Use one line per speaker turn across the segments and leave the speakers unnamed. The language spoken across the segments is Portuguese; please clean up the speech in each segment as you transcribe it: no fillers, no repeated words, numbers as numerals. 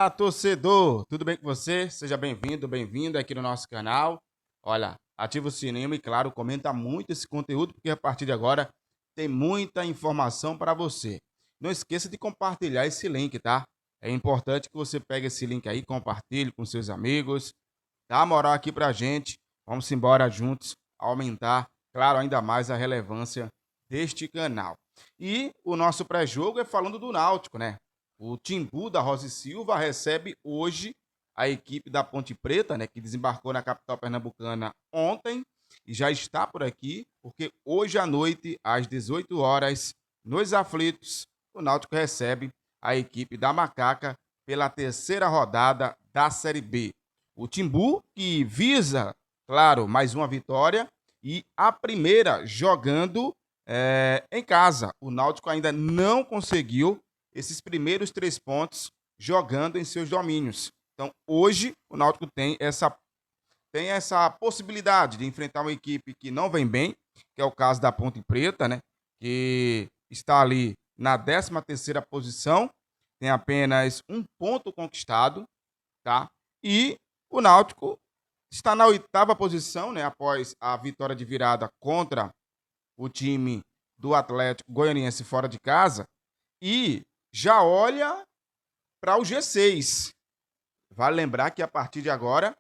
Olá, torcedor! Tudo bem com você? Seja bem-vindo, bem-vinda aqui no nosso canal. Olha, ativa o sininho e, claro, comenta muito esse conteúdo, porque a partir de agora tem muita informação para você. Não esqueça de compartilhar esse link, tá? É importante que você pegue esse link aí, compartilhe com seus amigos, dá uma moral aqui pra gente. Vamos embora juntos aumentar, claro, ainda mais a relevância deste canal. E o nosso pré-jogo é falando do Náutico, né? O Timbu da Rosa e Silva recebe hoje a equipe da Ponte Preta, né, que desembarcou na capital pernambucana ontem e já está por aqui, porque hoje à noite, às 18 horas, nos Aflitos, o Náutico recebe a equipe da Macaca pela terceira rodada da Série B. O Timbu, que visa, claro, mais uma vitória e a primeira jogando em casa. O Náutico ainda não conseguiu esses primeiros 3 pontos jogando em seus domínios. Então, hoje, o Náutico tem essa possibilidade de enfrentar uma equipe que não vem bem, que é o caso da Ponte Preta, né? Que está ali na 13ª posição, tem apenas um ponto conquistado, tá? E o Náutico está na 8ª posição, né? Após a vitória de virada contra o time do Atlético Goianiense fora de casa e já olha para o G6. Vale lembrar que a partir de agora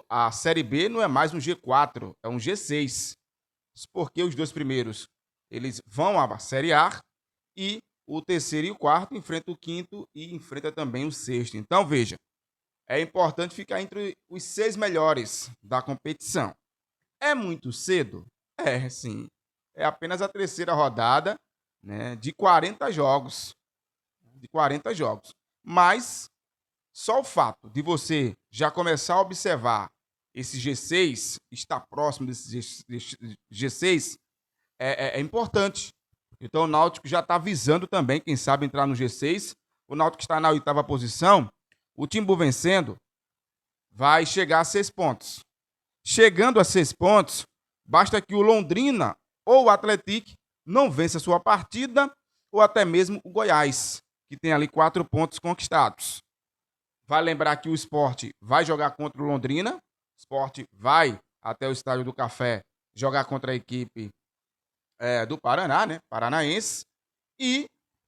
a Série B não é mais um G4, é um G6. Porque os dois primeiros eles vão à Série A e o terceiro e o quarto enfrentam o quinto e enfrenta também o sexto. Então veja, é importante ficar entre os 6 melhores da competição. É muito cedo? É, sim. É apenas a terceira rodada, né, de 40 jogos. De 40 jogos. Mas só o fato de você já começar a observar esse G6, estar próximo desse G6, é importante. Então o Náutico já está visando também, quem sabe, entrar no G6. O Náutico está na 8ª posição. O Timbu vencendo vai chegar a 6 pontos. Chegando a 6 pontos, basta que o Londrina ou o Atlético não vença a sua partida, ou até mesmo o Goiás, que tem ali 4 pontos conquistados. Vai lembrar que o Sport vai jogar contra o Londrina, o Sport vai até o Estádio do Café jogar contra a equipe do Paraná, né? Paranaense, e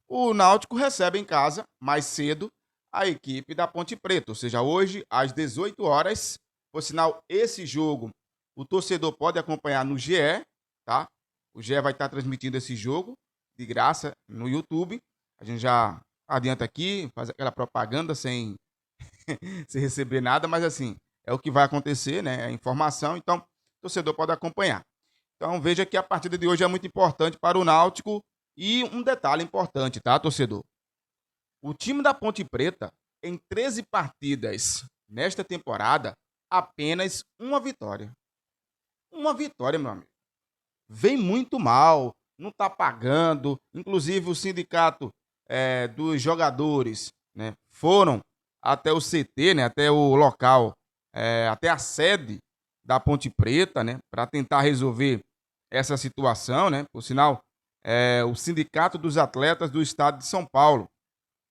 o Náutico recebe em casa, mais cedo, a equipe da Ponte Preta, ou seja, hoje, às 18 horas. Por sinal, esse jogo o torcedor pode acompanhar no GE, tá? O GE vai estar transmitindo esse jogo de graça no YouTube. A gente já adianta aqui, faz aquela propaganda sem, sem receber nada, mas assim, é o que vai acontecer, né? É a informação, então o torcedor pode acompanhar. Então veja que a partida de hoje é muito importante para o Náutico e um detalhe importante, tá, torcedor? O time da Ponte Preta, em 13 partidas nesta temporada, apenas uma vitória. Uma vitória, meu amigo. Vem muito mal, não está pagando. Inclusive, o sindicato dos jogadores, né, foram até o CT, né, até o local, até a sede da Ponte Preta, né, para tentar resolver essa situação. Né? Por sinal, o Sindicato dos Atletas do Estado de São Paulo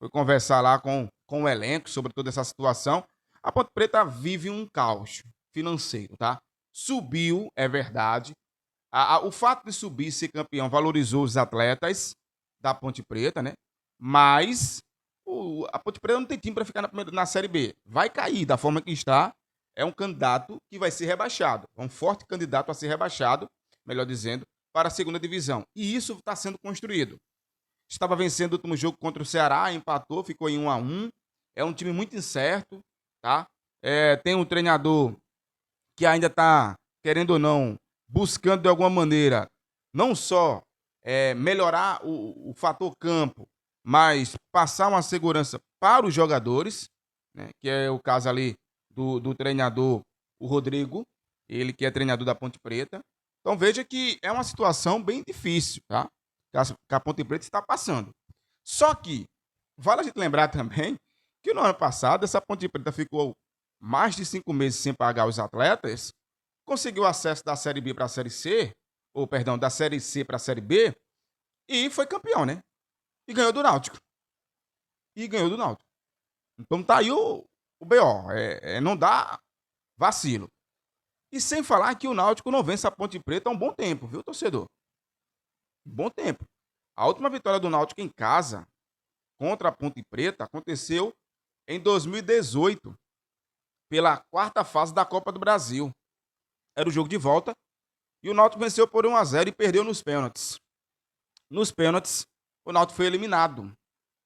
foi conversar lá com o elenco sobre toda essa situação. A Ponte Preta vive um caos financeiro, tá? Subiu, é verdade. O fato de subir e ser campeão valorizou os atletas da Ponte Preta, né? Mas a Ponte Preta não tem time para ficar na Série B. Vai cair da forma que está. É um candidato que vai ser rebaixado. É um forte candidato a ser rebaixado, melhor dizendo, para a segunda divisão. E isso está sendo construído. Estava vencendo o último jogo contra o Ceará, empatou, ficou em 1-1. É um time muito incerto, tá? Tem um treinador que ainda está, querendo ou não, buscando de alguma maneira, não só melhorar o fator campo, mas passar uma segurança para os jogadores, né? Que é o caso ali do treinador, o Rodrigo, ele que é treinador da Ponte Preta. Então veja que é uma situação bem difícil, tá? Que a Ponte Preta está passando. Só que, vale a gente lembrar também que no ano passado essa Ponte Preta ficou mais de 5 meses sem pagar os atletas, conseguiu acesso da Série B para a Série C, ou perdão, da Série C para a Série B, e foi campeão, né? E ganhou do Náutico. E ganhou do Náutico. Então tá aí o BO. Não dá vacilo. E sem falar que o Náutico não vence a Ponte Preta há um bom tempo, viu, torcedor? Bom tempo. A última vitória do Náutico em casa contra a Ponte Preta aconteceu em 2018, pela quarta fase da Copa do Brasil. Era o jogo de volta e o Náutico venceu por 1-0 e perdeu nos pênaltis. Nos pênaltis, o Náutico foi eliminado.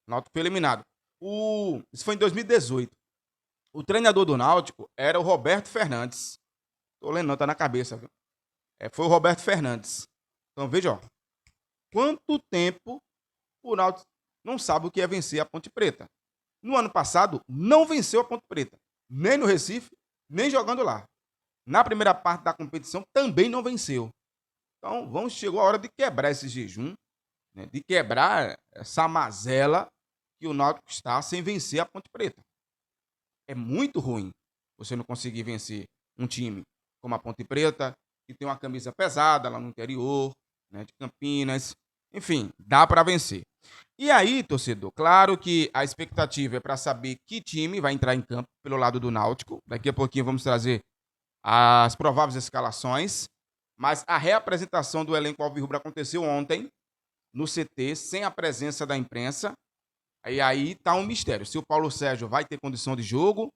O Náutico foi eliminado. Isso foi em 2018. O treinador do Náutico era o Roberto Fernandes. Tô lendo, não, tá na cabeça, viu? Foi o Roberto Fernandes. Então veja, ó, quanto tempo o Náutico não sabe o que é vencer a Ponte Preta. No ano passado, não venceu a Ponte Preta. Nem no Recife, nem jogando lá. Na primeira parte da competição, também não venceu. Então, chegou a hora de quebrar esse jejum, né, de quebrar essa mazela que o Náutico está sem vencer a Ponte Preta. É muito ruim você não conseguir vencer um time como a Ponte Preta, que tem uma camisa pesada lá no interior, né, de Campinas. Enfim, dá para vencer. E aí, torcedor, claro que a expectativa é para saber que time vai entrar em campo pelo lado do Náutico. Daqui a pouquinho vamos trazer as prováveis escalações. Mas a reapresentação do elenco alvirrubro aconteceu ontem, no CT, sem a presença da imprensa. E aí tá um mistério. Se o Paulo Sérgio vai ter condição de jogo,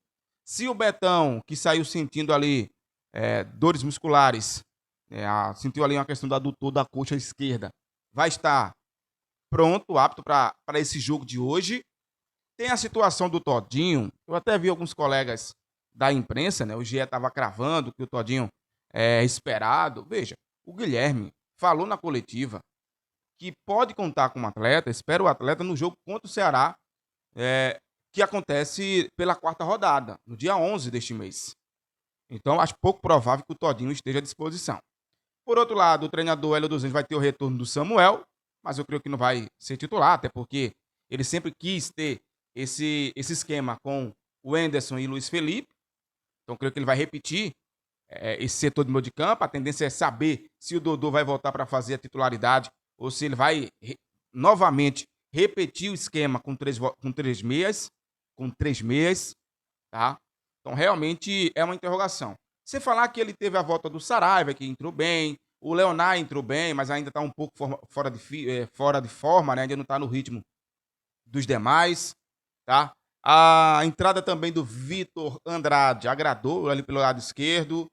se o Betão, que saiu sentindo ali dores musculares, sentiu ali uma questão do adutor da coxa esquerda, vai estar pronto, apto para esse jogo de hoje. Tem a situação do Todinho. Eu até vi alguns colegas da imprensa, né? O GE estava cravando que o Todinho é esperado. Veja, o Guilherme falou na coletiva que pode contar com o atleta, espera o atleta no jogo contra o Ceará, que acontece pela quarta rodada, no dia 11 deste mês. Então, acho pouco provável que o Todinho esteja à disposição. Por outro lado, o treinador Hélio dos Anjos vai ter o retorno do Samuel, mas eu creio que não vai ser titular, até porque ele sempre quis ter esse esquema com o Enderson e o Luiz Felipe. Então, creio que ele vai repetir esse setor do meio de campo. A tendência é saber se o Dodô vai voltar para fazer a titularidade ou se ele vai novamente repetir o esquema com três meias, tá? Então, realmente é uma interrogação. Sem falar que ele teve a volta do Saraiva, que entrou bem, o Leonard entrou bem, mas ainda está um pouco fora de forma, né? Ainda não está no ritmo dos demais, tá? A entrada também do Vitor Andrade agradou ali pelo lado esquerdo,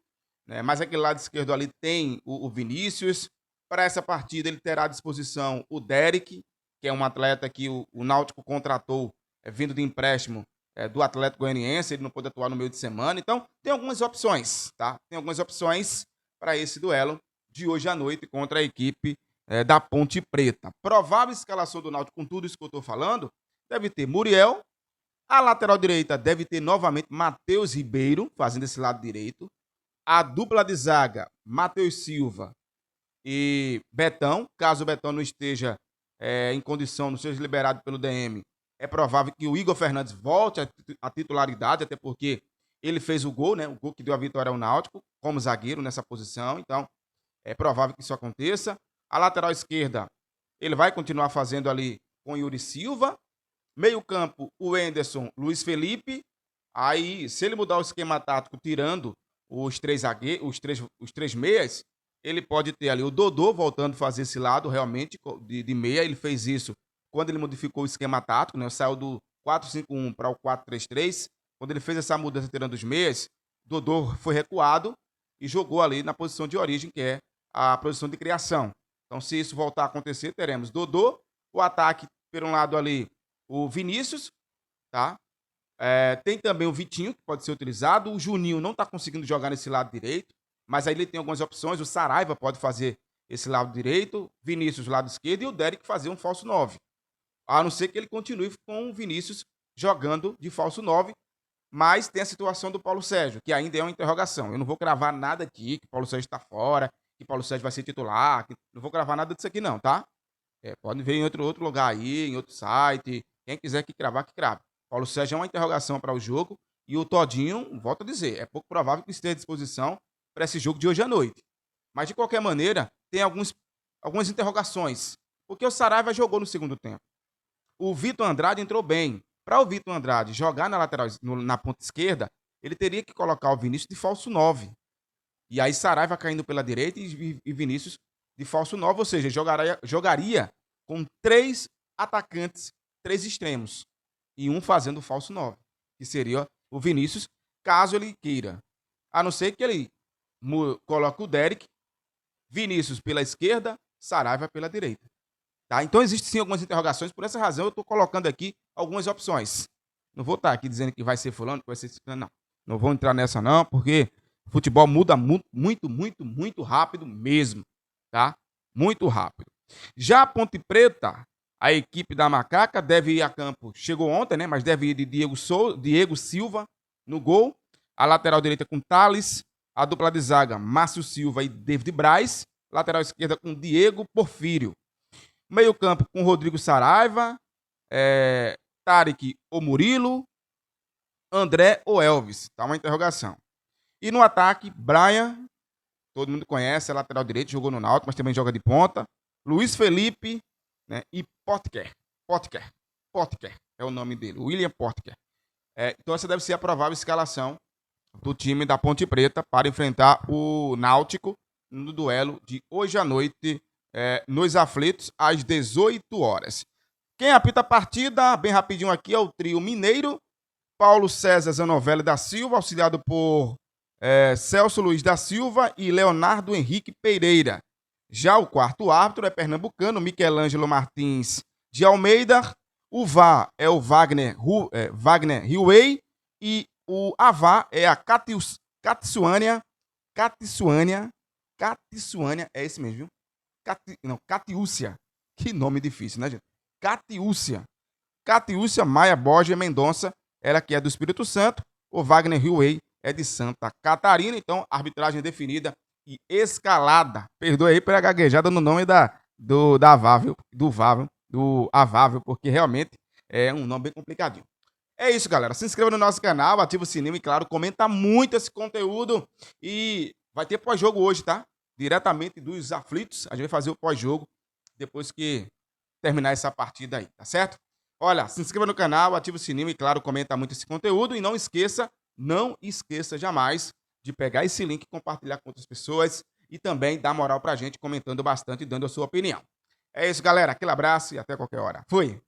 né? Mas aquele lado esquerdo ali tem o Vinícius. Para essa partida ele terá à disposição o Derek, que é um atleta que o Náutico contratou vindo de empréstimo do Atlético Goianiense. Ele não pôde atuar no meio de semana. Então tem algumas opções, tá? Tem algumas opções para esse duelo de hoje à noite contra a equipe da Ponte Preta. Provável escalação do Náutico, com tudo isso que eu estou falando, deve ter Muriel. A lateral direita deve ter novamente Matheus Ribeiro, fazendo esse lado direito. A dupla de zaga, Matheus Silva e Betão. Caso o Betão não esteja em condição, não seja liberado pelo DM, é provável que o Igor Fernandes volte à titularidade, até porque ele fez o gol, né? O gol que deu a vitória ao Náutico, como zagueiro nessa posição. Então, é provável que isso aconteça. A lateral esquerda, ele vai continuar fazendo ali com Yuri Silva. Meio campo, o Enderson, Luiz Felipe. Aí, se ele mudar o esquema tático, tirando os três meias, ele pode ter ali o Dodô voltando a fazer esse lado realmente de meia. Ele fez isso quando ele modificou o esquema tático, né? Saiu do 4-5-1 para o 4-3-3. Quando ele fez essa mudança tirando os meias, Dodô foi recuado e jogou ali na posição de origem, que é a posição de criação. Então, se isso voltar a acontecer, teremos Dodô, o ataque, por um lado ali, o Vinícius, tá? Tem também o Vitinho, que pode ser utilizado. O Juninho não está conseguindo jogar nesse lado direito, mas aí ele tem algumas opções. O Saraiva pode fazer esse lado direito, Vinícius lado esquerdo e o Derek fazer um falso 9. A não ser que ele continue com o Vinícius jogando de falso 9, mas tem a situação do Paulo Sérgio, que ainda é uma interrogação. Eu não vou cravar nada aqui, que o Paulo Sérgio está fora, que o Paulo Sérgio vai ser titular, não vou cravar nada disso aqui não, tá? Pode ver em outro lugar aí, em outro site, quem quiser que cravar, que crave. Paulo Sérgio é uma interrogação para o jogo e o Todinho, volto a dizer, é pouco provável que esteja à disposição para esse jogo de hoje à noite. Mas, de qualquer maneira, tem algumas interrogações, porque o Saraiva jogou no segundo tempo. O Vitor Andrade entrou bem. Para o Vitor Andrade jogar na lateral, na ponta esquerda, ele teria que colocar o Vinícius de falso 9. E aí Saraiva caindo pela direita e Vinícius de falso 9, ou seja, jogaria com 3 atacantes, 3 extremos, e um fazendo o falso 9, que seria o Vinícius, caso ele queira. A não ser que ele coloque o Derek, Vinícius pela esquerda, Saraiva pela direita. Tá? Então existem sim algumas interrogações, por essa razão eu estou colocando aqui algumas opções. Não vou estar aqui dizendo que vai ser fulano, que vai ser fulano, não. Não vou entrar nessa não, porque o futebol muda muito rápido mesmo, tá? Muito rápido. Já a Ponte Preta, a equipe da Macaca deve ir a campo, chegou ontem, né? Mas deve ir de Diego Silva no gol, a lateral direita com Thales, a dupla de zaga Márcio Silva e David Braz, lateral esquerda com Diego Porfírio. Meio campo com Rodrigo Saraiva, Tarek ou Murilo, André ou Elvis. Tá uma interrogação. E no ataque, Brian, todo mundo conhece, é lateral direito, jogou no Náutico, mas também joga de ponta. Luiz Felipe, né, e Potker é o nome dele, William Potker. Então essa deve ser a provável escalação do time da Ponte Preta para enfrentar o Náutico no duelo de hoje à noite, nos Aflitos, às 18 horas. Quem apita a partida, bem rapidinho aqui, é o trio mineiro, Paulo César Zanovelli da Silva, auxiliado por Celso Luiz da Silva e Leonardo Henrique Pereira. Já o quarto árbitro é pernambucano, Michelangelo Martins de Almeida. O VAR é o Wagner Riway e o AVAR é a Catsuânia, é esse mesmo, viu? Catiúcia. Que nome difícil, né, gente? Catiúcia Maia Borges Mendonça, ela que é do Espírito Santo. O Wagner Riway é de Santa Catarina. Então, arbitragem definida e escalada. Perdoe aí pela gaguejada no nome do Avável, porque realmente é um nome bem complicadinho. É isso, galera. Se inscreva no nosso canal, ativa o sininho e, claro, comenta muito esse conteúdo. E vai ter pós-jogo hoje, tá? Diretamente dos Aflitos. A gente vai fazer o pós-jogo depois que terminar essa partida aí, tá certo? Olha, se inscreva no canal, ativa o sininho e, claro, comenta muito esse conteúdo. E não esqueça jamais de pegar esse link e compartilhar com outras pessoas e também dar moral pra gente comentando bastante e dando a sua opinião. É isso, galera. Aquele abraço e até qualquer hora. Fui!